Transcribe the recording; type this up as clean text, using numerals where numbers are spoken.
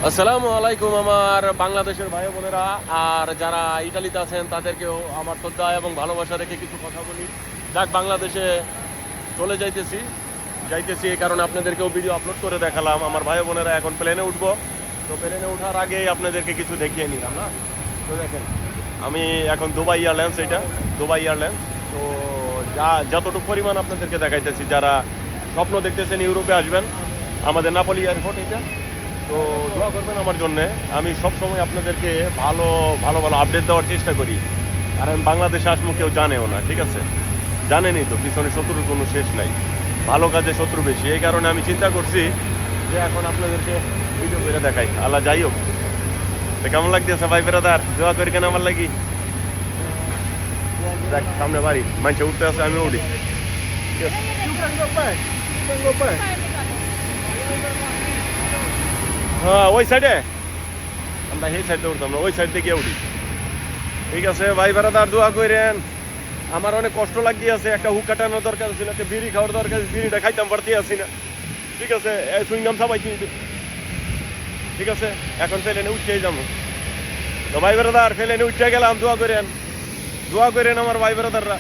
আসসালামু আলাইকুম আমার বাংলাদেশের ভাই বোনেরা, আর যারা ইটালিতে আছেন তাদেরকেও আমার শ্রদ্ধা এবং ভালোবাসা রেখে কিছু কথা বলি। যাক, বাংলাদেশে চলে যাইতেছি এই কারণে আপনাদেরকেও ভিডিও আপলোড করে দেখালাম। আমার ভাই বোনেরা এখন প্লেনে উঠবো, তো প্লেনে ওঠার আগেই আপনাদেরকে কিছু দেখিয়ে নিলাম না। তো দেখেন, আমি এখন দুবাই এয়ারলাইন্স, এটা দুবাই এয়ারলাইন্স। তো যতটুকু পরিমাণ আপনাদেরকে দেখাইতেছি, যারা স্বপ্ন দেখতেছেন ইউরোপে আসবেন, আমাদের নাপোলি এয়ারপোর্ট এটা। তো দোয়া করবেন আমার জন্যে। আমি সবসময় আপনাদেরকে ভালো ভালো ভালো আপডেট দেওয়ার চেষ্টা করি, কারণ বাংলাদেশে আসবো কেউ জানেও না, ঠিক আছে? জানেনই তো, পিছনে শত্রুর কোনো শেষ নাই, ভালো কাজে শত্রু বেশি। এই কারণে আমি চিন্তা করছি যে এখন আপনাদেরকে ভিডিও করে দেখাই। আল্লাহ যাই হোক, তো কেমন লাগতেছে ভাই বেরাদার? দোয়া করি কেন আমার লাগি। দেখ সামনে বাড়ি, মানুষে উঠতে আছে, আমি উঠি। হ্যাঁ, ওই সাইডে আমরা এই সাইডে উঠতাম না, ওই সাইড থেকে উঠি। ঠিক আছে ভাই বেড়াদার, দোয়া করেন। আমার অনেক কষ্ট লাগতে আছে, একটা হুক কাটানোর দরকার ছিল, একটা বিড়ি খাওয়ার দরকার, বিড়িটা খাইতাম পারতে আসি না। ঠিক আছে, সুইংগাম সবাই কিনতে। ঠিক আছে, এখন ফেলেনে উঠতেই যাবো। তো ভাই বেড়াদার, ফেলেনে উঠতে গেলাম, দোয়া করেন আমার ভাই বেড়াদাররা।